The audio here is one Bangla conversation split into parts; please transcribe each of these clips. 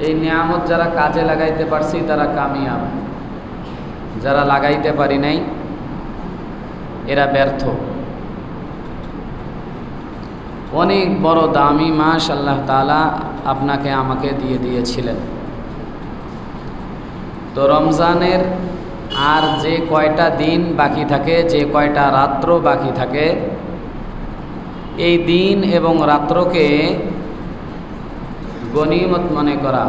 এই নিয়ামত যারা কাজে লাগাইতে পারছি তারা কামিয়াব, যারা লাগাইতে পারি নাই এরা ব্যর্থ। অনেক বড় দামি মাস আল্লাহ তাআলা আপনাকে আমাকে দিয়ে দিয়েছিলেন। তো রমজানের আর যে কয়টা দিন বাকি থাকে, যে কয়টা রাত্র বাকি থাকে, এই দিন এবং রাত্রকে গনিমত মনে করা,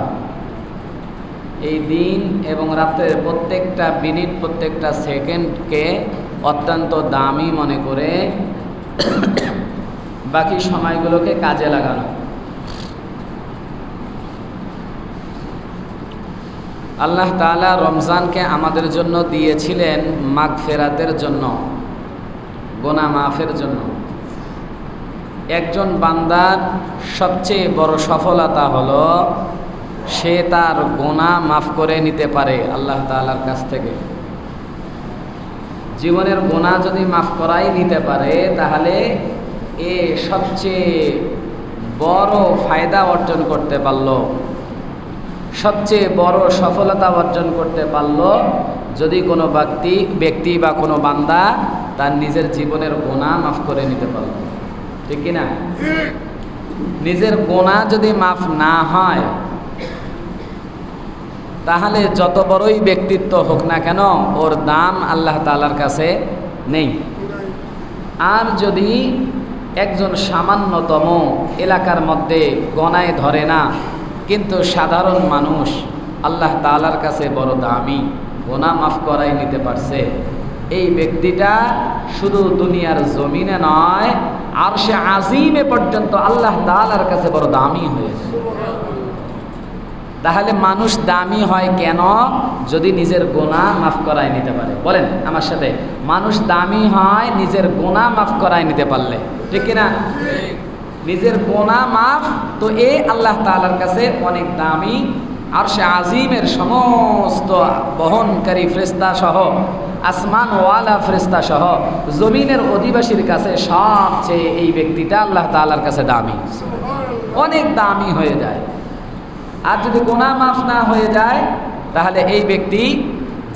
এই দিন এবং রাত্রের প্রত্যেকটা মিনিট প্রত্যেকটা সেকেন্ডকে অত্যন্ত দামি মনে করে বাকি সময়গুলোকে কাজে লাগানো। আল্লাহ তাআলা রমজানকে আমাদের জন্য দিয়েছিলেন মাগফিরাতের জন্য, গুনাহ মাফের জন্য। একজন বান্দার সবচেয়ে বড় সফলতা হলো সে তার গুনাহ মাফ করে নিতে পারে আল্লাহ তাআলার কাছ থেকে। জীবনের গুনাহ যদি মাফ করাই নিতে পারে তাহলে এ সবচেয়ে বড় ফায়দা অর্জন করতে পারল, সবচেয়ে বড় সফলতা অর্জন করতে পারল যদি কোনো ব্যক্তি বা কোনো বান্দা তার নিজের জীবনের গুনাহ মাফ করে নিতে পারল। ঠিক কিনা? নিজের গুনাহ যদি মাফ না হয় তাহলে যত বড়ই ব্যক্তিত্ব হোক না কেন ওর দাম আল্লাহ তাআলার কাছে নেই। আর যদি একজন সামান্যতম এলাকার মধ্যে গণায় ধরে না কিন্তু সাধারণ মানুষ আল্লাহ তাআলার কাছে বড় দামি, গুনাহ মাফ করাই নিতে পারছে, এই ব্যক্তিটা শুধু দুনিয়ার জমিনে নয় আরশে আজিমে পর্যন্ত আল্লাহ তাআলার কাছে বড় দামি হয়েছে। তাহলে মানুষ দামি হয় কেন? যদি নিজের গুনাহ মাফ করাই নিতে পারে। বলেন আমার সাথে, মানুষ দামি হয় নিজের গুনাহ মাফ করাই নিতে পারলে। ঠিক কিনা? নিজের গুনাহ মাফ তো আল্লাহ তাআলার কাছে অনেক দামি। আরশে আজিমের সমস্ত বহনকারী ফেরেশতা সহ, আসমানওয়ালা ফেরেশতা সহ জমিনের অধিবাসীর কাছে সবচেয়ে এই ব্যক্তিটা আল্লাহ তাআলার কাছে দামি, অনেক দামি হয়ে যায়। আর যদি গুনাহ মাফ না হয়ে যায় তাহলে এই ব্যক্তি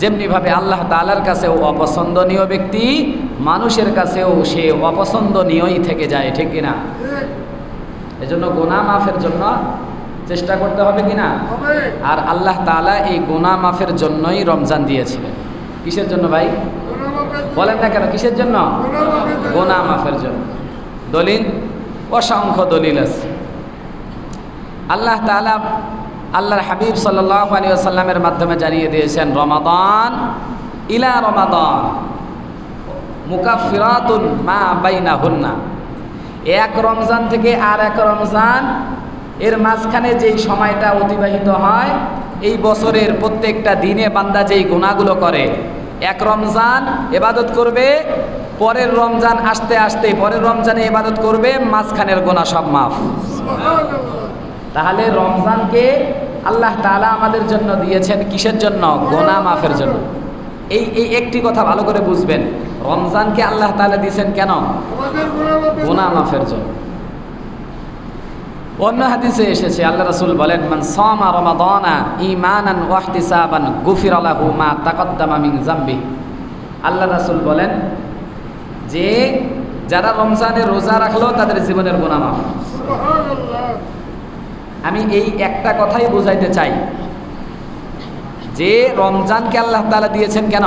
যেমনিভাবে আল্লাহ তাআলার কাছেও অপছন্দনীয় ব্যক্তি, মানুষের কাছেও সে অপছন্দনীয়ই থেকে যায়। ঠিক কিনা? এজন্য গুনাহ মাফের জন্য চেষ্টা করতে হবে কিনা? আর আল্লাহ তাআলা এই গুনাহ মাফের জন্যই রমজান দিয়েছিলেন। কিসের জন্য ভাই বলেন না কেন? কিসের জন্য? গুনাহ মাফের জন্য। দলিল অসংখ্য দলিল আছে। আল্লাহ তাআলা আল্লাহর হাবিব সাল্লাল্লাহু আলাইহি ওয়াসাল্লামের মাধ্যমে জানিয়ে দিয়েছেন রমাদান ইলা রমাদান মুকাফফিরাতুন মা বাইনাহুন্না। এক রমজান থেকে আর এক রমজান এর মাঝখানে যেই সময়টা অতিবাহিত হয়, এই বছরের প্রত্যেকটা দিনে বান্দা যেই গুনাহগুলো করে, এক রমজান ইবাদত করবে, পরের রমজান আসতে আসতে পরের রমজানে ইবাদত করবে, মাঝখানের গুনাহ সব মাফ। তাহলে রমজানকে আল্লাহ তাআলা আমাদের জন্য দিয়েছেন কিসের জন্য? গুনাহ মাফের জন্য। এই একটি কথা ভালো করে বুঝবেন, রমজানকে আল্লাহ তাআলা দিয়েছেন কেন? গুনাহ মাফের জন্য। অন্য হাদিসে এসেছে আল্লাহ রাসূল বলেন, মান সামা রমাদানা ঈমানান ওয়া ইহতিসাবান গুফিরা লাহু মা তাকদ্দামা মিন যামবি। আল্লাহ রাসূল বলেন যে যারা রমজানে রোজা রাখলো তাদের জীবনের গুনাহ মাফ। সুবহানাল্লাহ। আমি এই একটা কথাই বোঝাইতে চাই যে রমজানকে আল্লাহ তাআলা দিয়েছেন কেন?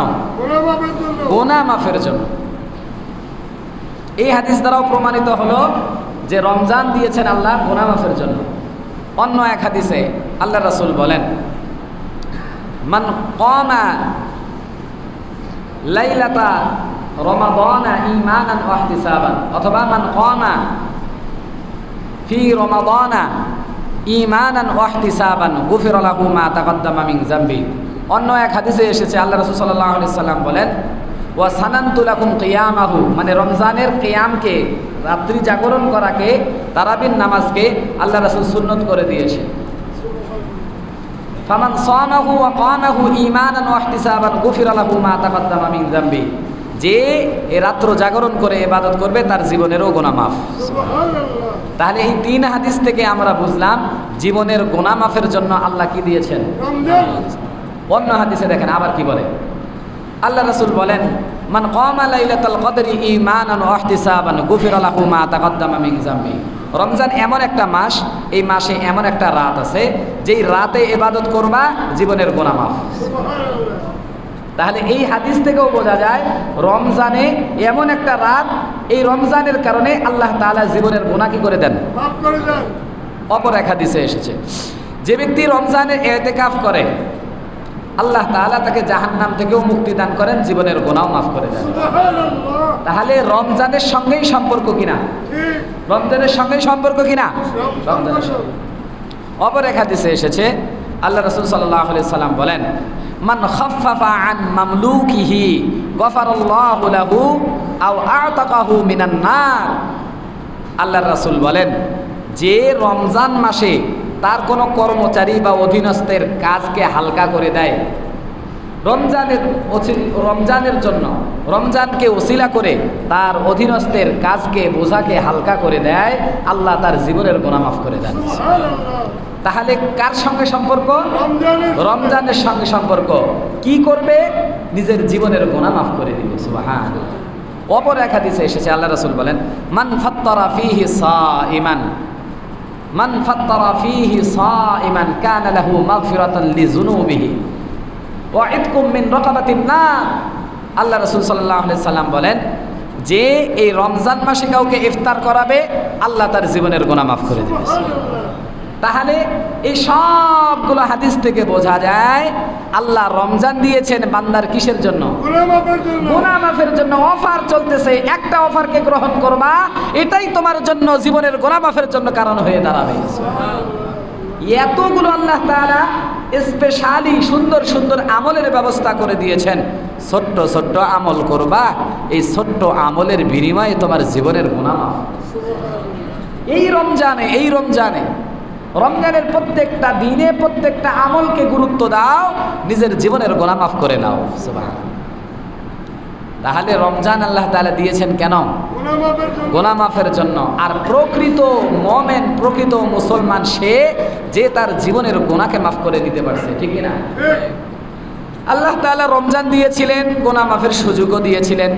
গুনাহ মাফের জন্য। এই হাদিস দ্বারাও প্রমাণিত হলো যে রমজান দিয়েছেন আল্লাহ গুনাহ মাফের জন্য। অন্য এক হাদিসে আল্লাহ রাসূল বলেন, মান কামা লাইলাতা রমাদানা ঈমানান ওয়া ইহতিসাবান, অথবা মান কামা ফি রমাদানা ঈমানান ওয়া ইহতিসাবান গুফিরা লাহু মা তাকদ্দামা মিন যামবি। অন্য এক হাদিসে এসেছে আল্লাহ রাসূল সাল্লাল্লাহু আলাইহি সাল্লাম বলেন, ওয়া সানানতু লাকুম কিয়ামাহু, মানে রমজানের কিয়ামকে, রাত্রি জাগরণ করাকে, তারাবির নামাজকে আল্লাহ রাসূল সুন্নত করে দিয়েছে। ফামান সামাহু ওয়া কামাহু ঈমানান ওয়া ইহতিসাবান গুফিরা লাহু মা তাকদ্দামা মিন যামবি, যে এ রাত্র জাগরণ করে ইবাদত করবে তার জীবনেরও গুনাহ মাফ। সুবহানাল্লাহ। তাহলে এই 3 হাদিস থেকে আমরা বুঝলাম জীবনের গুনাহ মাফের জন্য আল্লাহ কি দিয়েছেন? অন্য হাদিসে দেখেন আবার কি বলে, আল্লাহ রাসূল বলেন মান কামা লাইলাতুল কদরি ঈমানান ওয়া ইহতিসাবান গুফিরা লাহু মা তাকদ্দামা মিন যামবি। রমজান এমন একটা মাস, এই মাসে এমন একটা রাত আছে যেই রাতে ইবাদত করবা জীবনের গুনাহ মাফ। তাহলে এই হাদিস থেকেও বোঝা যায় রমজানে এমন একটা রাত, এই রমজানের কারণে আল্লাহ তাআলা জীবনের গুনাহ কি করে দেন? মাফ করে দেন। অপর এক হাদিসে এসেছে যে ব্যক্তি রমজানে ইতিকাফ করে আল্লাহ তাআলা তাকে জাহান্নাম থেকেও মুক্তি দান করেন, জীবনের গুনাহ মাফ করে দেন। তাহলে রমজানের সঙ্গেই সম্পর্ক কিনা? রমজানের সঙ্গেই সম্পর্ক কিনা? রমজানের সঙ্গে। অপর এক হাদিসে এসেছে আল্লাহ রাসূল সাল্লাল্লাহু আলাইহি সাল্লাম বলেন মান খাফফাফা আন মামলুকিহি গফারাল্লাহু লাহু আও আ'তাকাহু মিনান নার। আল্লাহর রাসূল বলেন যে রমজান মাসে তার কোনো কর্মচারী বা অধীনস্থের কাজকে হালকা করে দেয়, রমজানের জন্য রমজানকে ওসিলা করে তার অধীনস্থের কাজকে বোঝাকে হালকা করে দেয়, আল্লাহ তার জীবনের গুনাহ মাফ করে দেন। তাহলে কার সঙ্গে সম্পর্ক? রমজানের সঙ্গে সম্পর্ক। কি করবে? নিজের জীবনের গুনাহ মাফ করে দিবে। সুবহানাল্লাহ। অপর এক হাদিসে এসেছে আল্লাহ রাসূল বলেন মান ফাত্তারা ফীহি সাইমান মান ফাত্তারা ফীহি সাইমান কানা লাহু মাগফিরাতান লিযুনুবিহি ওয়া ইতকুম মিন রাকাবাতিন নার। আল্লাহ রাসূল সাল্লাল্লাহু আলাইহি সাল্লাম বলেন যে এই রমজান মাসে কাউকে ইফতার করাবে আল্লাহ তার জীবনের গুনাহ মাফ করে দিবে। তাহলে এই সবগুলো হাদিস থেকে বোঝা যায় আল্লাহ রমজান দিয়েছেন বান্দার কিসের জন্য? গুনাহ মাফের জন্য। অফার চলতেছে, একটা অফারকে গ্রহণ করবা, এটাই তোমার জন্য জীবনের গুনাহ মাফের জন্য কারণ হয়ে দাঁড়াবে। এতগুলো আল্লাহ তাআলা স্পেশালি সুন্দর সুন্দর আমলের ব্যবস্থা করে দিয়েছেন। ছোট্ট ছোট্ট আমল করবা, এই ছোট্ট আমলের বিনিময়ে তোমার জীবনের গুনাহ মাফ। এই রমজানে রমজানের প্রত্যেকটা দিনে প্রত্যেকটা আমলকে গুরুত্ব দাও, নিজের জীবনের গুনাহ মাফ করে নাও। সুবহানাল্লাহ। তাহলে রমজান আল্লাহ তাআলা দিয়েছেন কেন? গুনাহ মাফের জন্য। আর প্রকৃত মুমিন, প্রকৃত মুসলমান সে যে তার জীবনের গুনাহকে মাফ করে দিতে পারছে, ঠিক না? আল্লাহ তাআলা রমজান দিয়েছিলেন, গুনাহ মাফের সুযোগও দিয়েছিলেন।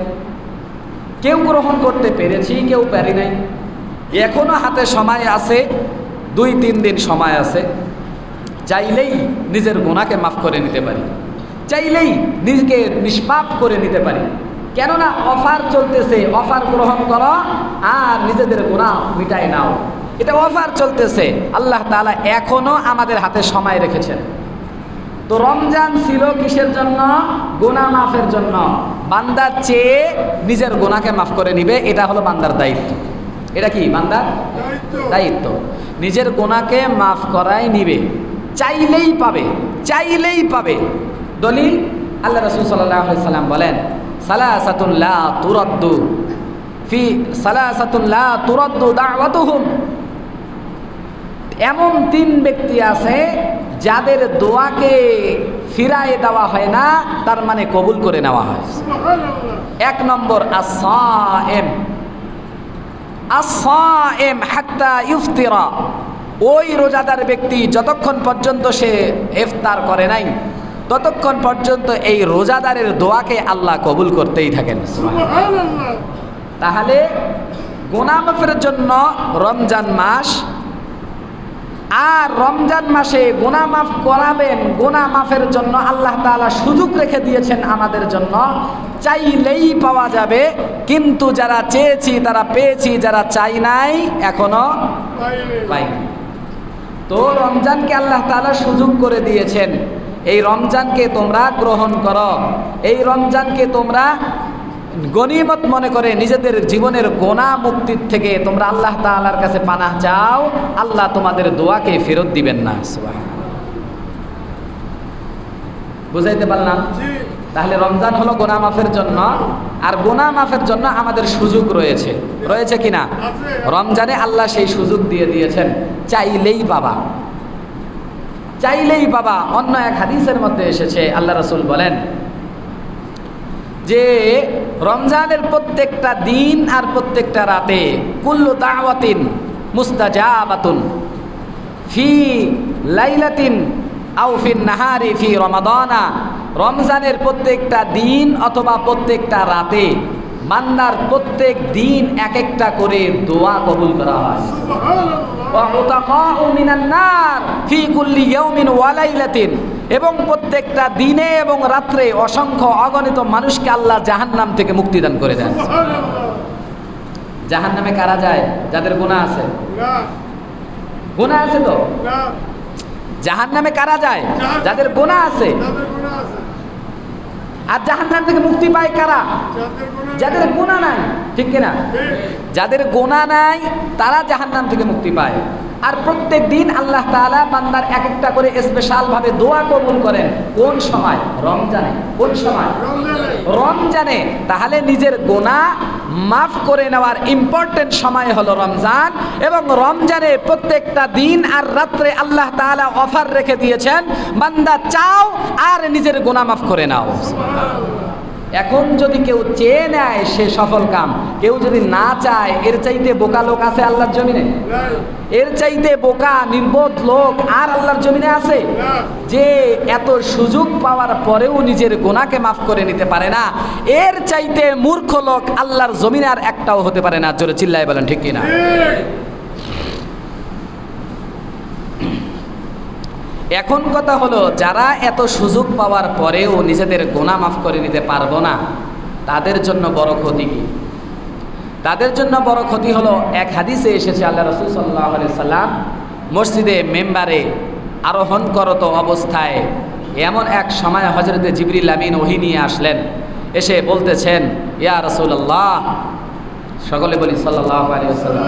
কেউ গ্রহণ করতে পেরেছি, কেউ পারি নাই। এখনো হাতে সময় আছে, 2-3 দিন সময় আছে। চাইলেই নিজের গুনাহকে মাফ করে নিতে পারি, চাইলেই নিজেকে নিষ্পাপ করে নিতে পারি। কেননা অফার চলতেছে, অফার গ্রহণ করো আর নিজেদের গুনাহ মিটাই নাও। এটা অফার চলতেছে। আল্লাহ তাআলা এখনো আমাদের হাতে সময় রেখেছেন। তো রমজান ছিল কিসের জন্য? গুনাহ মাফের জন্য। বান্দা চেয়ে নিজের গুনাহকে মাফ করে নিবে, এটা হলো বান্দার দায়িত্ব। এটা কি বান্দার দায়িত্ব? নিজের গুনাহকে মাফ করাই নিবে, চাইলেই পাবে, চাইলেই পাবে। দলিল আল্লাহ রাসূল সাল্লাল্লাহু আলাইহি সাল্লাম বলেন সালাসাতুন লা তুরাদ্দু দাওয়াতুহুম। এমন 3 ব্যক্তি আছে যাদের দোয়াকে ফিরায়ে দেওয়া হয় না, তার মানে কবুল করে নেওয়া হয়। 1 নম্বর আস-সায়েম হাত্তা ইফতিরা। ওই রোজাদার ব্যক্তি যতক্ষণ পর্যন্ত সে ইফতার করে নাই ততক্ষণ পর্যন্ত এই রোজাদারের দোয়াকে আল্লাহ কবুল করতেই থাকেন। সুবহানাল্লাহ। তাহলে গুনাহ মাফের জন্য রমজান মাস, আর রমজান মাসে গুনাহ মাফ করাবেন, গুনাহ মাফের জন্য আল্লাহ তাআলা সুযোগ রেখে দিয়েছেন আমাদের জন্য। চাইলেই পাওয়া যাবে, কিন্তু যারা চেয়েছি তারা পেয়েছি, যারা চাই নাই এখনো পাইনি। তো রমজানকে আল্লাহ তাআলা সুযোগ করে দিয়েছেন, এই রমজানকে তোমরা গ্রহণ করো, এই রমজানকে তোমরা গনিমত মনে করে নিজেদের জীবনের গুনাহ মুক্তির থেকে তোমরা আল্লাহ তাআলার কাছে পানাহ চাও। আল্লাহ তোমাদের দোয়াকে ফেরত দিবেন না। সুবহানাল্লাহ। বুঝাইতে পারলাম? তাহলে রমজান হলো গুনাহ মাফের জন্য, আর গুনাহ মাফের জন্য আমাদের সুযোগ রয়েছে, রয়েছে কিনা? রমজানে আল্লাহ সেই সুযোগ দিয়ে দিয়েছেন, চাইলেই পাবা, চাইলেই পাবা। অন্য এক হাদিসের মধ্যে এসেছে আল্লাহ রাসূল বলেন যে রমজানের প্রত্যেকটা দিন আর প্রত্যেকটা রাতে কুল্লু দাওয়াতিন মুস্তাজাবাতুন ফি লাইলাতিন আও ফিন নাহারি ফি রমাদানা, রমজানের প্রত্যেকটা দিন অথবা প্রত্যেকটা রাতে বান্দার প্রত্যেক দিন এক একটা করে দোয়া কবুল করা হয়। ওয়া উতাকাউ মিনান নার ফি কুল্লি ইয়াউমিন ওয়া লাইলাতিন, এবং প্রত্যেকটা দিনে এবং রাত্রে অসংখ্য অগণিত মানুষকে আল্লাহ জাহান্নাম থেকে মুক্তি দান করে দেন। জাহান্নামে কারা যায়? যাদের গুনাহ আছে। গুনাহ আছে তো? জাহান্নামে কারা যায়? যাদের গুনাহ আছে। আর জাহান্নাম থেকে মুক্তি পায় কারা? যাদের গুনাহ নাই, ঠিক কিনা? যাদের গুনাহ নাই তারা জাহান্নাম থেকে মুক্তি পায়। আর প্রত্যেক দিন আল্লাহ তাআলা বান্দার এক একটা করে স্পেশাল ভাবে দোয়া কবুল করেন। কোন সময়? রমজানে। কোন সময়? রমজানে। তাহলে নিজের গুনাহ মাফ করে নেওয়ার ইম্পর্টেন্ট সময় হলো রমজান, এবং রমজানে প্রত্যেকটা দিন আর রাত্রে আল্লাহ তাআলা অফার রেখে দিয়েছেন, বান্দা চাও আর নিজের গুনাহ মাফ করে নাও। এখন যদি কেউ চেয়ে নেয় সে সফল কাম, কেউ যদি না চায়, এর চাইতে বোকা লোক আছে আল্লাহর জমিনে? এর চাইতে বোকা নির্বোধ লোক আর আল্লাহর জমিনে আছে? যে এত সুযোগ পাওয়ার পরেও নিজের গুনাহকে মাফ করে নিতে পারে না, এর চাইতে মূর্খ লোক আল্লাহর জমিনে আর একটাও হতে পারে না। জোরে চিল্লায় বলেন ঠিক কিনা? এখন কথা হলো, যারা এত সুযোগ পাওয়ার পরেও নিজেদের গুনাহ মাফ করে নিতে পারবো না, তাদের জন্য বড় ক্ষতি কি? তাদের জন্য বড় ক্ষতি হলো, এক হাদিসে এসেছে আল্লাহ রাসূল সাল্লাল্লাহু আলাইহি সাল্লাম মসজিদে মেম্বারে আরোহণ করত অবস্থায় এমন এক সময় হযরতে জিবরিল আমিন ওহী নিয়ে আসলেন। এসে বলতেছেন, ইয়া রাসূলুল্লাহ, সকলে বলি সাল্লাল্লাহু আলাইহি ওয়াসাল্লাম,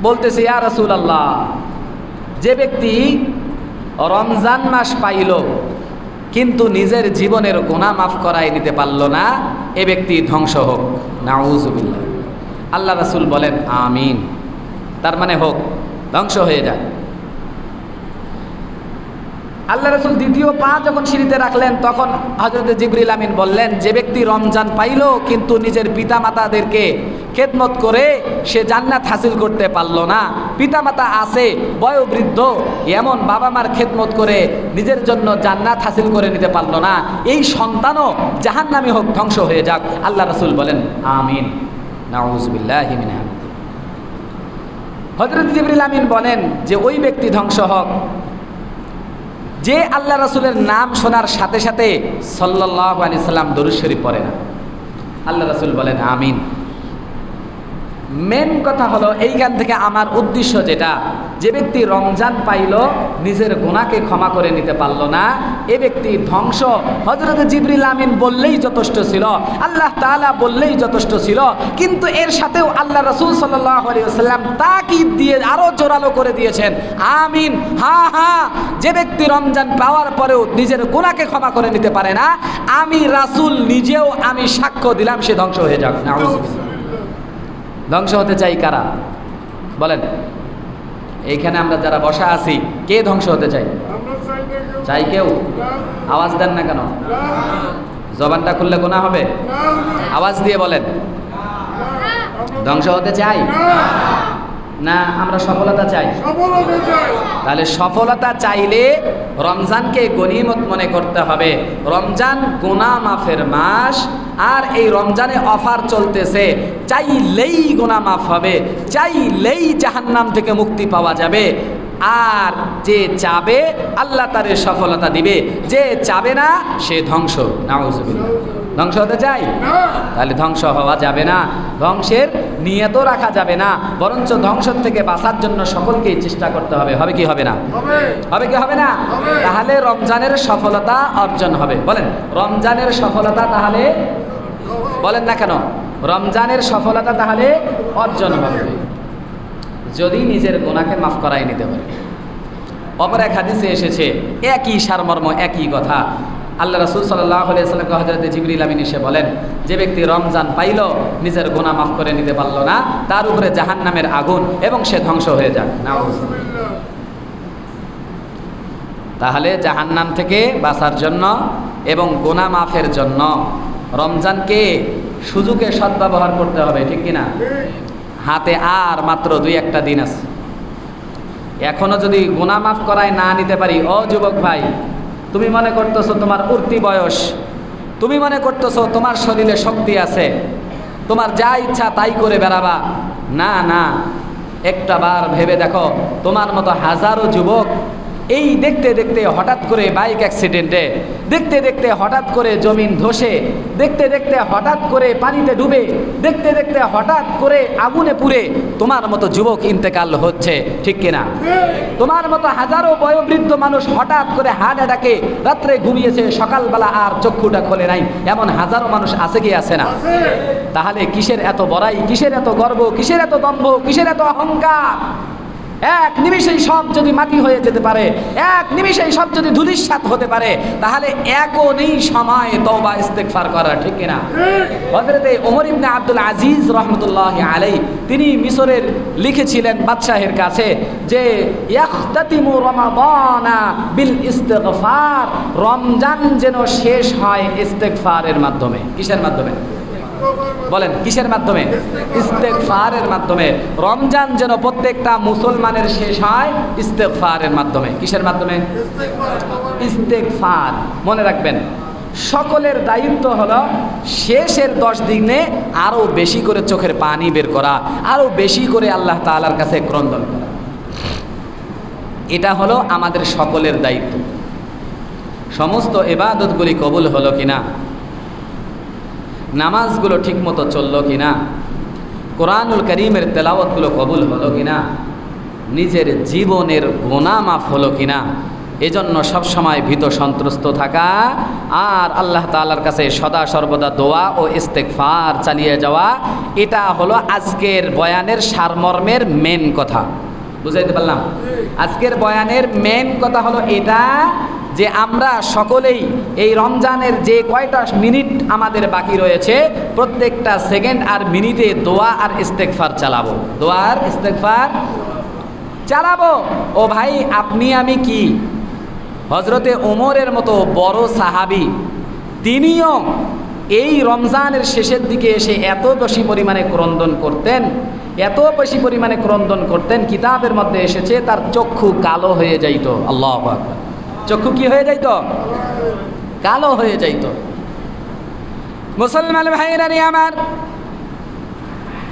বলতেছে ইয়া রাসূলুল্লাহ, যে ব্যক্তি রমজান মাস পাইল কিন্তু নিজের জীবনের গুনাহ মাফ করায় নিতে পারল না, এ ব্যক্তি ধ্বংস হোক। নাউযুবিল্লাহ। আল্লাহ রাসূল বলেন আমিন। তার মানে হোক, ধ্বংস হয়ে যায়। আল্লাহ রাসূল দ্বিতীয় পা যখন সিঁড়িতে রাখলেন, তখন হযরতে জিবরিল আমিন বললেন, যে ব্যক্তি রমজান পাইল কিন্তু নিজের পিতামাতাদেরকে খেদমত করে সে জান্নাত হাসিল করতে পারল না, পিতামাতা আছে বয়োবৃদ্ধ, এমন বাবা মার খেদমত করে নিজের জন্য জান্নাত হাসিল করে নিতে পারল না, এই সন্তানও জাহান্নামী হোক, ধ্বংস হয়ে যাক। আল্লাহ রাসূল বলেন আমিন। নাউযুবিল্লাহি মিন যালিক। হযরত জিবরিল আমিন বলেন যে ওই ব্যক্তি ধ্বংস হোক যে আল্লাহ রাসূলের নাম শোনার সাথে সাথে সাল্লাল্লাহু আলাইহি সাল্লাম দরুদ শরীফ পড়ে না। আল্লাহ রাসূল বলেন আমিন। মেন কথা হলো, এইখান থেকে আমার উদ্দেশ্য যেটা, যে ব্যক্তি রমজান পাইল নিজের গুনাহকে ক্ষমা করে নিতে পারল না, এ ব্যক্তি ধ্বংস। হযরত জিবরিল আমিন বললেই যথেষ্ট ছিল, আল্লাহ তাআলা বললেই যথেষ্ট ছিল, কিন্তু এর সাথেও আল্লাহ রাসূল সাল্লাল্লাহু আলাইহি ওয়াসাল্লাম তাকিদ দিয়ে আরো জোরালো করে দিয়েছেন আমিন। হ্যাঁ হ্যাঁ, যে ব্যক্তি রমজান পাওয়ার পরেও নিজের গুনাহকে ক্ষমা করে নিতে পারে না, আমি রাসূল নিজেও আমি সাক্ষ্য দিলাম সে ধ্বংস হয়ে যাক। নাউযুবিল্লাহ। ধ্বংস হতে চাই কারা বলেন? এইখানে আমরা যারা বসা আছি, কে ধ্বংস হতে চাই? চাই কেউ? আওয়াজ দেন না কেন? জবানটা খুললে গুনাহ হবে? আওয়াজ দিয়ে বলেন, ধ্বংস হতে চাই না আমরা সফলতা চাই? তাহলে সফলতা চাইলে রমজানকে গনিমত মনে করতে হবে। রমজান গুনাহ মাফের মাস, আর এই রমজানে অফার চলতেছে, চাইলেই গুনাহ মাফ হবে, চাইলেই জাহান্নাম থেকে মুক্তি পাওয়া যাবে। আর যে চাবে আল্লাহ তারে সফলতা দিবে, যে চাবে না সে ধ্বংস। নাউযুবিল্লাহ। ধ্বংস হতে চাই? তাহলে ধ্বংস হওয়া যাবে না, ধ্বংসের নিয়তও রাখা যাবে না, বরঞ্চ ধ্বংস থেকে বাঁচার জন্য সকলকেই চেষ্টা করতে হবে। হবে কি হবে না? হবে কি হবে না? তাহলে রমজানের সফলতা অর্জন হবে। বলেন রমজানের সফলতা তাহলে, বলেন না কেন, রমজানের সফলতা তাহলে অর্জন হবে যদি নিজের গুনাহকে মাফ করাই নিতে পারে। অপর এক হাদিসে এসেছে একই সারমর্ম, একই কথা। আল্লাহ রাসূল সাল্লাল্লাহু আলাইহি ওয়াসাল্লামকে হযরত জিবরিল আমিন এসে বলেন, যে ব্যক্তি রমজান পাইল নিজের গুনাহ মাফ করে নিতে পারল না, তার উপরে জাহান্নামের আগুন এবং সে ধ্বংস হয়ে যাক। নাউযুবিল্লাহ। তাহলে জাহান্নাম থেকে বাঁচার জন্য এবং গুনাহ মাফের জন্য রমজানকে সুযোগে সদ্ব্যবহার করতে হবে, ঠিক কিনা? হাতে আর মাত্র 2-1টা দিন আছে। এখনো যদি গুনাহ মাফ করায় না নিতে পারি, ও যুবক ভাই, তুমি মনে করতেছো তোমার উঠতি বয়স, তুমি মনে করতেছো তোমার শরীরে শক্তি আছে, তোমার যা ইচ্ছা তাই করে বেড়াবা। না না, একটা বার ভেবে দেখো, তোমার মতো হাজারো যুবক এই দেখতে দেখতে হঠাৎ করে বাইক অ্যাক্সিডেন্টে, দেখতে দেখতে হঠাৎ করে জমিন ধসে, দেখতে দেখতে হঠাৎ করে পানিতে ডুবে, দেখতে দেখতে হঠাৎ করে আগুনে পুড়ে তোমার মতো যুবক ইন্তেকাল হচ্ছে, ঠিক কিনা? তোমার মতো হাজারো বয়োবৃদ্ধ মানুষ হঠাৎ করে হার্ট অ্যাটাকে রাত্রে ঘুমিয়েছে, সকালবেলা আর চক্ষুটা খোলে নাই, এমন হাজারো মানুষ আছে কি আছে না? তাহলে কিসের এত বড়াই, কিসের এত গর্ব, কিসের এত দম্ভ, কিসের এত অহংকার? এক নিমিষেই সব যদি মাটি হয়ে যেতে পারে, এক নিমিষেই সব যদি ধূলিসাৎ হতে পারে, তাহলে এখনই সময় তওবা ইস্তেগফার করার, ঠিক কিনা? হযরতে ওমর ইবনে আব্দুল আজিজ রাহমাতুল্লাহি আলাইহি তিনি মিশরের লিখেছিলেন বাদশাহের কাছে যে ইয়াখতাতিমু রমাদানা বিল ইস্তেগফার, রমজান যেন শেষ হয় ইস্তেগফারের মাধ্যমে। কিসের মাধ্যমে বলেন? কিসের মাধ্যমে? ইস্তেগফারের মাধ্যমে। রমজান যেন প্রত্যেকটা মুসলমানের শেষ হয় ইস্তেগফারের মাধ্যমে। কিসের মাধ্যমে? ইস্তেগফার। মনে রাখবেন, সকলের দায়িত্ব হলো শেষের 10 দিনে আরো বেশি করে চোখের পানি বের করা, আরো বেশি করে আল্লাহ তাআলার কাছে ক্রন্দন করা। এটা হলো আমাদের সকলের দায়িত্ব। সমস্ত ইবাদতগুলি কবুল হলো কিনা, নামাজগুলো ঠিকমতো চললো কিনা, কোরআনুল কারীমের তেলাওয়াতগুলো কবুল হলো কিনা, নিজের জীবনের গুনাহ মাফ হলো কিনা, এজন্য সবসময় ভীত সন্ত্রস্ত থাকা আর আল্লাহ তাআলার কাছে সদা সর্বদা দোয়া ও ইস্তেগফার চালিয়ে যাওয়া, এটা হলো আজকের বয়ানের সারমর্মের মেন কথা। বুঝাইতে পারলাম? আজকের বয়ানের মেন কথা হলো এটা যে আমরা সকলেই এই রমজানের যে কয়টা মিনিট আমাদের বাকি রয়েছে, প্রত্যেকটা সেকেন্ড আর মিনিটে দোয়া আর ইস্তেগফার চালাবো, দোয়া আর ইস্তেগফার চালাবো। ও ভাই, আপনি আমি কি হযরতে ওমরের মতো বড় সাহাবী, তিনিও এই রমজানের শেষের দিকে এসে এত বেশি পরিমাণে ক্রন্দন করতেন, এত বেশি পরিমাণে ক্রন্দন করতেন, কিতাবের মধ্যে এসেছে তার চক্ষু কালো হয়ে যাইত। আল্লাহু আকবার। চক্ষু কি হয়ে যাইত? কালো হয়ে যাইত। মুসলমান ভাইরা আমার,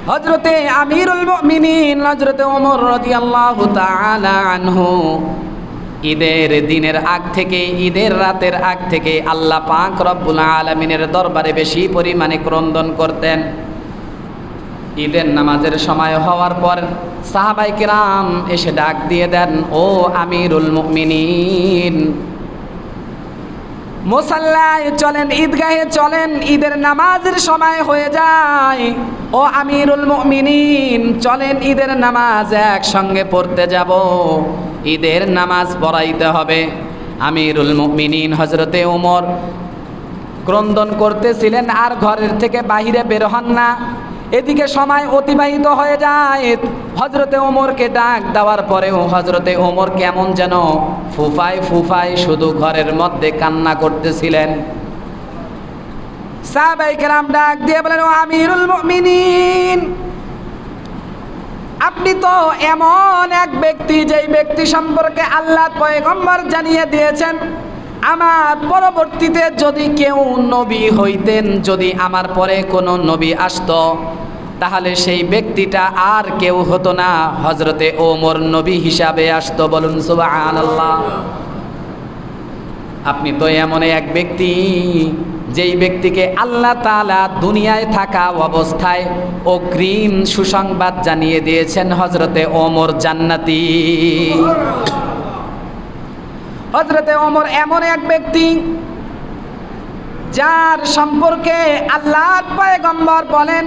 হযরতে আমিরুল মুমিনিন হযরতে ওমর রাদিয়াল্লাহু তাআলা আনহু ঈদের দিনের আগ থেকে, ঈদের রাতের আগ থেকে আল্লাহ পাক রব্বুল আলামিনের দরবারে বেশি পরিমাণে ক্রন্দন করতেন। ঈদের নামাজের সময় হওয়ার পর সাহাবায়ে কেরাম এসে ডাক দিয়ে দেন, ও আমিরুল মুমিনিন, মুসাল্লায় চলেন, ঈদগাহে চলেন, ঈদের নামাজের সময় হয়ে যায়। ও আমিরুল মুমিনিন, চলেন ঈদের নামাজ একসঙ্গে পড়তে যাব, ঈদের নামাজ পড়াইতে হবে। আমিরুল মুমিনিন হযরতে ওমর ক্রন্দন করতেছিলেন আর ঘরের থেকে বাহিরে বের হন না। এদিকে সময় অতিবাহিত হয়ে যায়। হযরতে ওমরকে ডাক দেওয়ার পরেও হযরতে ওমর কেমন যেন ফুফায় ফুফায় শুধু ঘরের মধ্যে কান্না করতেছিলেন। সাহাবায়ে কেরাম ডাক দিয়ে বলেন, ও আমিরুল মুমিনিন, আপনি তো এমন এক ব্যক্তি, যেই ব্যক্তি সম্পর্কে আল্লাহ পয়গম্বর জানিয়ে দিয়েছেন, আমার পরবর্তীতে যদি কেউ নবী হইতেন, যদি আমার পরে কোনো নবী আসতো, তাহলে সেই ব্যক্তিটা আর কেউ হতো না, হযরতে ওমর নবী হিসাবে আসতো। বলুন সুবহানাল্লাহ। আপনি তো এমন এক ব্যক্তি, যেই ব্যক্তিকে আল্লাহ তাআলা দুনিয়ায় থাকা অবস্থায় অগ্রিম সুসংবাদ জানিয়ে দিয়েছেন, হযরতে ওমর জান্নাতি। হযরতে ওমর এমন এক ব্যক্তি, যার সম্পর্কে আল্লাহর পয়গম্বর বলেন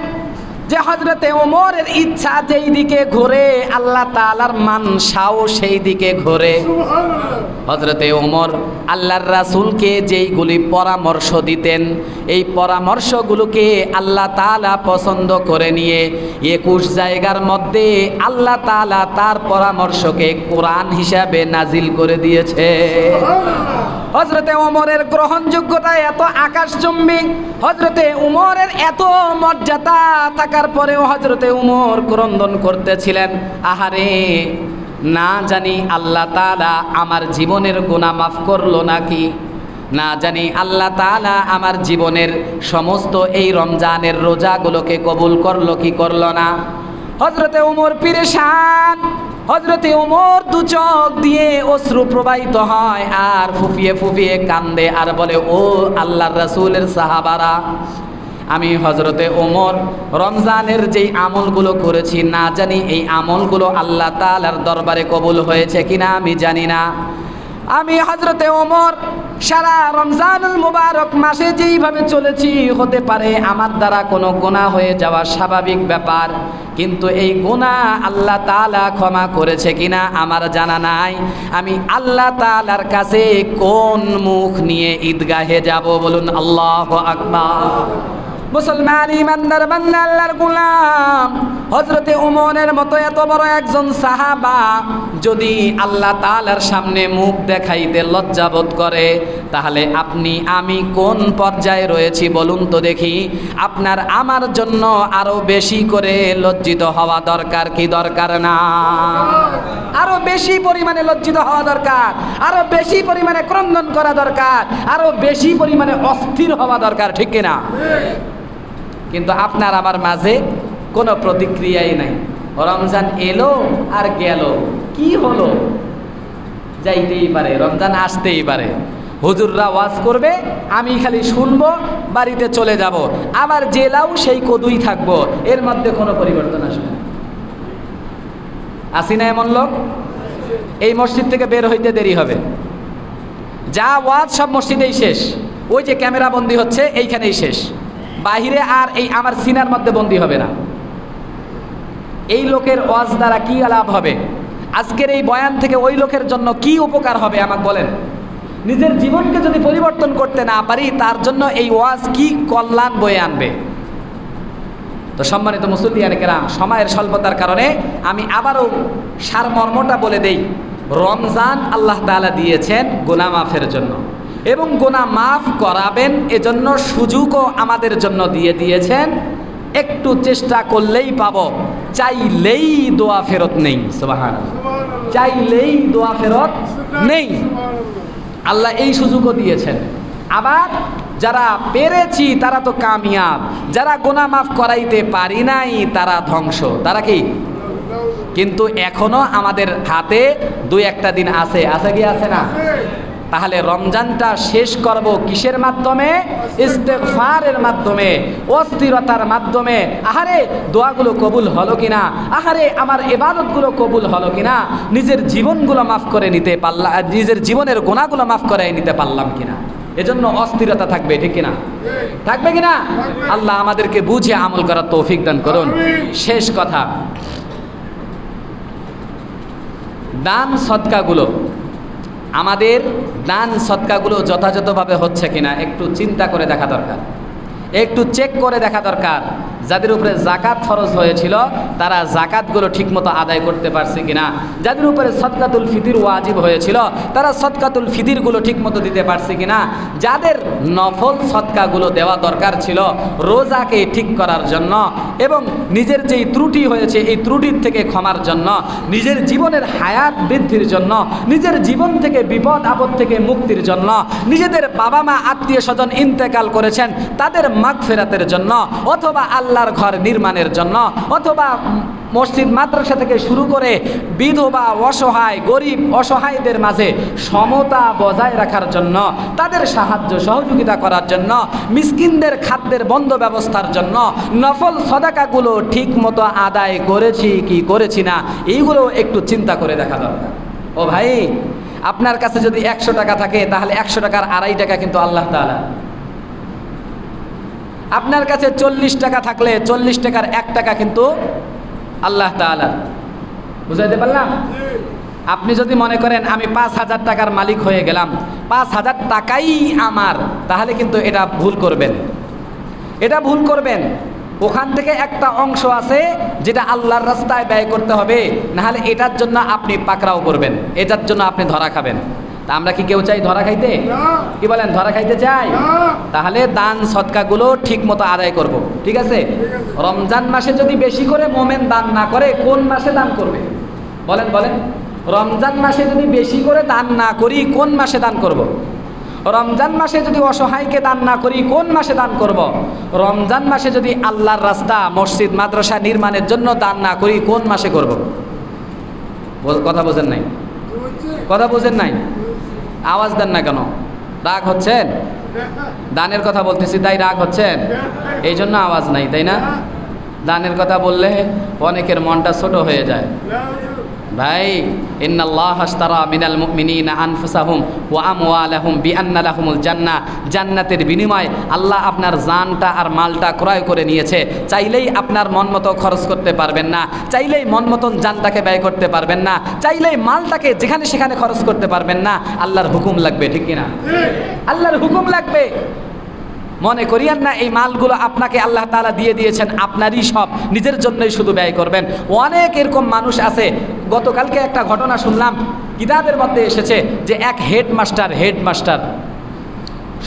যে হযরতে ওমরের ইচ্ছা যেই দিকে ঘোরে, আল্লাহ তাআলার মানসাও সেই দিকে ঘোরে। হযরতে ওমর আল্লাহর রাসূলকে যেইগুলি পরামর্শ দিতেন, এই পরামর্শগুলোকে আল্লাহ তাআলা পছন্দ করে নিয়ে 21 জায়গার মধ্যে আল্লাহ তাআলা তার পরামর্শকে কোরআন হিসাবে নাজিল করে দিয়েছে। হযরতে ওমরের গ্রহণযোগ্যতা এত আকাশচুম্বী, হযরতে উমরের এত মর্যাদা থাকার পরেও হযরতে উমর ক্রন্দন করতেছিলেন, আহারে না জানি আল্লাহ তাআলা আমার জীবনের গুনাহ মাফ করলো নাকি, না জানি আল্লাহ তাআলা আমার জীবনের সমস্ত এই রমজানের রোজাগুলোকে কবুল করলো কি করলো না। হযরতে উমর পেরেশান, হযরতে উমর দু চোখ দিয়ে অশ্রু প্রবাহিত হয় আর ফুফিয়ে ফুফিয়ে কান্দে আর বলে, ও আল্লাহর রাসূলের সাহাবারা, আমি হযরতে ওমর রমজানের যেই আমলগুলো করেছি না জানি এই আমলগুলো আল্লাহ তাআলার দরবারে কবুল হয়েছে কিনা আমি জানি না। আমি হযরতে ওমর সারা রমজানুল মুবারক মাসে যেইভাবে চলেছি, হতে পারে আমার দ্বারা কোনো গুনাহ হয়ে যাওয়া স্বাভাবিক ব্যাপার, কিন্তু এই গুনাহ আল্লাহ তাআলা ক্ষমা করেছে কিনা আমার জানা নাই। আমি আল্লাহ তাআলার কাছে কোন মুখ নিয়ে ঈদগাহে যাব বলুন? আল্লাহু আকবার। মুসলমান ইমানদার বান্দা আল্লাহর গোলাম হযরতে ওমরের মতো এত বড় একজন সাহাবা যদি আল্লাহ তাআলার সামনে মুখ দেখাইতে লজ্জাবোধ করে, তাহলে আপনি আমি কোন পর্যায়ে রয়েছি বলুন তো দেখি। আপনার আমার জন্য আরো বেশি করে লজ্জিত হওয়া দরকার কি দরকার না? আরো বেশি পরিমাণে লজ্জিত হওয়া দরকার, আরো বেশি পরিমাণে ক্রন্দন করা দরকার, আরো বেশি পরিমাণে অস্থির হওয়া দরকার, ঠিক কিনা? কিন্তু আপনার আমার মাঝে কোনো প্রতিক্রিয়াই নাই। রমজান এলো আর গেল, কি হলো? যাইতেই পারে, রমজান আসতেই পারে, হুজুররা ওয়াজ করবে, আমি খালি শুনবো, বাড়িতে চলে যাব, আবার জেলাও সেই কদুই থাকবো, এর মধ্যে কোনো পরিবর্তন আসবে না। আসি না এমন লোক? এই মসজিদ থেকে বের হইতে দেরি হবে, যা ওয়াজ সব মসজিদেই শেষ, ওই যে ক্যামেরা বন্দী হচ্ছে এইখানেই শেষ, বাহিরে আর এই আমার সিনার মধ্যে বন্দী হবে না। এই লোকের ওয়াজ দ্বারা কি লাভ হবে? আজকের এই বয়ান থেকে ওই লোকের জন্য কি উপকার হবে আমাকে বলেন? নিজের জীবনকে যদি পরিবর্তন করতে না পারি, তার জন্য এই ওয়াজ কি কল্যাণ বয়ে আনবে? তো সম্মানিত মুসল্লিয়ানে কেরাম, সময়ের স্বল্পতার কারণে আমি আবারও সারমর্মটা বলে দেই। রমজান আল্লাহ তাআলা দিয়েছেন গুনাহ মাফের জন্য, এবং গুনাহ মাফ করাবেন এজন্য সুযোগও আমাদের জন্য দিয়ে দিয়েছেন। একটু চেষ্টা করলেই পাবো, চাইলেই দোয়া ফেরত নেই। সুবহানাল্লাহ, চাইলেই দোয়া ফেরত নেই, আল্লাহ এই সুযোগও দিয়েছেন। আবার যারা পেরেছি তারা তো কামিয়াব, যারা গুনাহ মাফ করাইতে পারি নাই তারা ধ্বংস। তারা কি? কিন্তু এখনো আমাদের হাতে দুই একটা দিন আছে, আছে কি আছে না? তাহলে রমজানটা শেষ করব কিসের মাধ্যমে? ইস্তেগফারের মাধ্যমে, অস্থিরতার মাধ্যমে। আহারে দোয়াগুলো কবুল হলো কিনা, আহারে আমার ইবাদতগুলো কবুল হলো কিনা, নিজের জীবনগুলো মাফ করে নিতে পারলাম, নিজের জীবনের গুনাহগুলো মাফ করে নিতে পারলাম কিনা, এজন্য অস্থিরতা থাকবে, ঠিক কিনা? থাকবে কিনা? আল্লাহ আমাদেরকে বুঝে আমল করার তৌফিক দান করুন। শেষ কথা, দান সদকাগুলো, আমাদের দান সদকাগুলো যথাযথভাবে হচ্ছে কিনা একটু চিন্তা করে দেখা দরকার, একটু চেক করে দেখা দরকার। যাদের উপরে জাকাত ফরজ হয়েছিল তারা জাকাতগুলো ঠিকমতো আদায় করতে পারছে কিনা, যাদের উপরে সদকাতুল ফিতির ওয়াজিব হয়েছিল তারা সদকাতুল ফিতিরগুলো ঠিকমতো দিতে পারছে কিনা, যাদের নফল সদকাগুলো দেওয়া দরকার ছিল রোজাকে ঠিক করার জন্য এবং নিজের যেই ত্রুটি হয়েছে এই ত্রুটির থেকে ক্ষমার জন্য, নিজের জীবনের হায়াত বৃদ্ধির জন্য, নিজের জীবন থেকে বিপদ আপদ থেকে মুক্তির জন্য, নিজেদের বাবা মা আত্মীয় স্বজন ইন্তেকাল করেছেন তাদের মাগফিরাতের জন্য, অথবা আল্লাহর ঘর নির্মাণের জন্য, অথবা মসজিদ মাদ্রাসা থেকে শুরু করে বিধবা অসহায় গরিব অসহায়দের মাঝে সমতা বজায় রাখার জন্য, তাদের সাহায্য সহযোগিতা করার জন্য, মিসকিনদের খাদ্যের বন্ধ ব্যবস্থার জন্য নফল সদাকাগুলো ঠিক মতো আদায় করেছি কি করেছি না, এইগুলো একটু চিন্তা করে দেখা দরকার। ও ভাই, আপনার কাছে যদি 100 টাকা থাকে তাহলে 100 টাকার 2.5 টাকা কিন্তু আল্লাহ তাআলা। আপনার কাছে 40 টাকা থাকলে 40 টাকার 1 টাকা কিন্তু আল্লাহ তাআলা। বুঝাইতে পারলাম? আপনি যদি মনে করেন আমি 5,000 টাকার মালিক হয়ে গেলাম, 5,000 টাকাই আমার, তাহলে কিন্তু এটা ভুল করবেন, এটা ভুল করবেন। ওখান থেকে একটা অংশ আছে যেটা আল্লাহর রাস্তায় ব্যয় করতে হবে, নাহলে এটার জন্য আপনি পাকড়াও করবেন, এটার জন্য আপনি ধরা খাবেন। তা আমরা কি কেউ চাই ধরা খাইতে? কি বলেন, ধরা খাইতে চাই? তাহলে দান সদকাগুলো ঠিক মতো আদায় করব, ঠিক আছে? রমজান মাসে যদি বেশি করে মোমেন দান না করে, কোন মাসে দান করবে? বলেন বলেন। রমজান মাসে যদি বেশি করে দান না করি, কোন মাসে দান করব? রমজান মাসে যদি অসহায়কে দান না করি, কোন মাসে দান করব? রমজান মাসে যদি আল্লাহর রাস্তা, মসজিদ, মাদ্রাসা নির্মাণের জন্য দান না করি, কোন মাসে করব? কথা বোঝেন নাই? কথা বোঝেন নাই? আওয়াজ দেন না কেন? রাগ হচ্ছেন? দানের কথা বলতেছি তাই রাগ হচ্ছেন? এই জন্য আওয়াজ নাই, তাই না? দানের কথা বললে অনেকের মনটা ছোট হয়ে যায়। ভাই, ইন্নাল্লাহ আশতারা মিনাল মুমিনিনা আনফুসাহুম ওয়া আমওয়ালাহুম বিআন্না লাহুমুল জান্নাহ। জান্নাতের বিনিময়ে আল্লাহ আপনার জানটা আর মালটা ক্রয় করে নিয়েছে। চাইলেই আপনার মন মতো খরচ করতে পারবেন না, চাইলেই মন মতন জানটাকে ব্যয় করতে পারবেন না, চাইলেই মালটাকে যেখানে সেখানে খরচ করতে পারবেন না। আল্লাহর হুকুম লাগবে, ঠিক কিনা? আল্লাহর হুকুম লাগবে। মনে করিয়েন না এই মালগুলো আপনাকে আল্লাহ তাআলা দিয়ে দিয়েছেন, আপনারই সব, নিজের জন্যই শুধু ব্যয় করবেন। অনেক এরকম মানুষ আছে। গতকালকে একটা ঘটনা শুনলাম, কিতাবের মধ্যে এসেছে যে এক হেডমাস্টার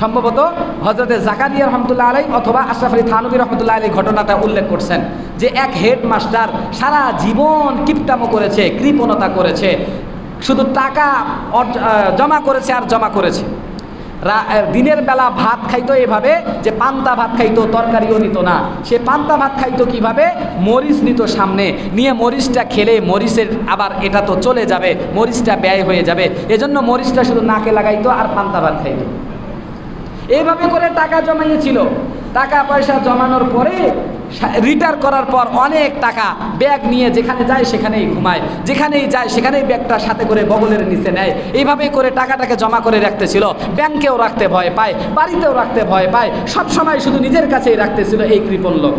সম্ভবত হযরতে জাকারিয়া রহমতুল্লাহ আলাইহি অথবা আশরাফ আলী থানভী রহমতুল্লাহ আলাইহি ঘটনাটা উল্লেখ করছেন যে এক হেডমাস্টার সারা জীবন কিপটামো করেছে, কৃপণতা করেছে, শুধু টাকা জমা করেছে আর জমা করেছে। দিনের বেলা ভাত খাইতো এভাবে যে পান্তা ভাত খাইতো, তরকারিও নিত না। সে পান্তা ভাত খাইতো কিভাবে? মরিচ নিত সামনে, নিয়ে মরিচটা খেলে মরিচের আবার এটা তো চলে যাবে, মরিচটা ব্যয় হয়ে যাবে, এজন্য মরিচটা শুধু নাকে লাগাইতো আর পান্তা ভাত খাইতো। এইভাবে করে টাকা জমাইয়েছিল। টাকা পয়সা জমানোর পরে রিটায়ার করার পর অনেক টাকা ব্যাগ নিয়ে যেখানে যায় সেখানেই ঘুমায়, যেখানেই যায় সেখানেই ব্যাগটা সাথে করে বগলের নিচে নেয়। এইভাবেই করে টাকাটাকে জমা করে রাখতেছিল। ব্যাংকেও রাখতে ভয় পায়, বাড়িতেও রাখতে ভয় পায়, সব সময় শুধু নিজের কাছেই রাখতেছিল এই কৃপণ লোক।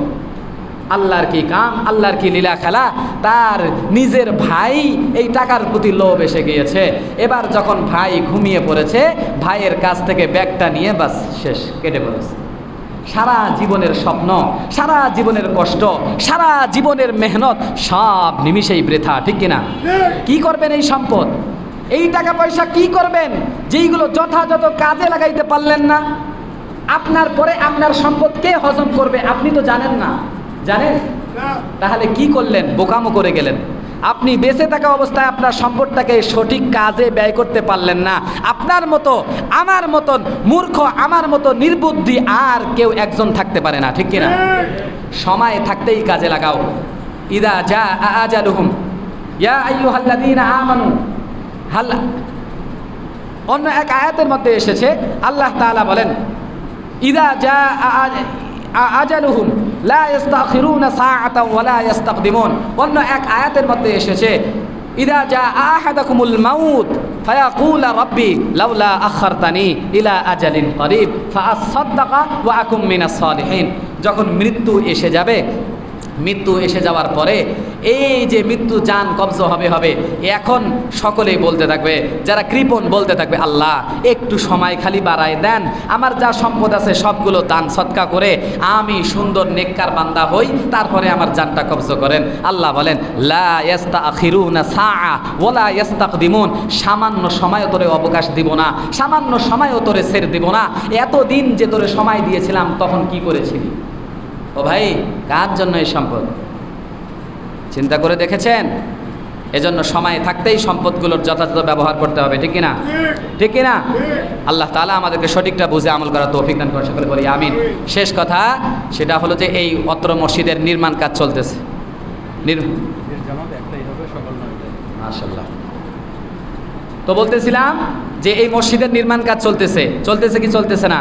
আল্লাহর কি কাম, আল্লাহর কি লীলা খেলা! তার নিজের ভাই এই টাকার প্রতি লোভ এসে গিয়েছে। এবার যখন ভাই ঘুমিয়ে পড়েছে, ভাইয়ের কাছ থেকে ব্যাগটা নিয়ে বাস শেষ, কেটে পড়েছে। সারা জীবনের স্বপ্ন, সারা জীবনের কষ্ট, সারা জীবনের মেহনত সব নিমিষেই বৃথা, ঠিক কিনা? কি করবেন এই সম্পদ, এই টাকা পয়সা কি করবেন যেইগুলো যথাযথ কাজে লাগাইতে পারলেন না? আপনার পরে আপনার সম্পদ কে হজম করবে আপনি তো জানেন না, জানেন? তাহলে কি করলেন? বোকামো করে গেলেন। আপনি বেঁচে থাকা অবস্থায় আপনার সম্পদটাকে সঠিক কাজে ব্যয় করতে পারলেন না। আপনার মতো, আমার মতন মূর্খ, আমার মতো নির্বুদ্ধি আর কেউ একজন থাকতে পারে না, ঠিক কিনা? সময় থাকতেই কাজে লাগাও। ইদা জা আজালুহুম ইয়া আইয়ুহাল্লাযীনা আমানু হাল। অন্য এক আয়াতের মধ্যে এসেছে, আল্লাহ তাআলা বলেন ইদা জা আজালুহুম লা ইস্তাখিরুনা সাআতাও ওয়া লা ইস্তাকদিমুন। অন্য এক আয়াতের মধ্যে এসেছে ইদা জা আহাদাকুমুল মাউত ফায়াকুলা রাব্বি লাউলা আখারতানি ইলা আজালিন করিব ফাআসাদদাকা ওয়া আকুম মিনাস সালিহিন। যখন মৃত্যু এসে যাবে, মৃত্যু এসে যাওয়ার পরে এই যে মৃত্যু জান কবজ হবে, এখন সকলেই বলতে থাকবে, যারা কৃপণ বলতে থাকবে, আল্লাহ একটু সময় খালি বাড়ায় দেন, আমার যা সম্পদ আছে সবগুলো দান সদকা করে আমি সুন্দর নেককার বান্দা হই, তারপরে আমার জানটা কবজ করেন। আল্লাহ বলেন লা ইস্তাখিরুনা সাআ ওয়া লা ইস্তাকদিমুন। সামান্য সময়ও তোরে অবকাশ দিব না, সামান্য সময়ও তোরে ছেড়ে দিব না। এতদিন যে তোরে সময় দিয়েছিলাম তখন কি করেছিলি? ও ভাই, কার জন্য এই সম্পদ? চিন্তা করে দেখেছেন? এজন্য সময় থাকতেই সম্পদগুলোর যথাযথ ব্যবহার করতে হবে, ঠিক কিনা? ঠিক কিনা? আল্লাহ তাআলা আমাদেরকে সঠিকটা বুঝে আমল করার তৌফিক দান করে, সকলে বলি আমিন। শেষ কথা সেটা হলো যে এই অত্র মসজিদের নির্মাণ কাজ চলতেছে। মাশাআল্লাহ। তো বলতেছিলাম যে এই মসজিদের নির্মাণ কাজ চলতেছে কি চলতেছে না?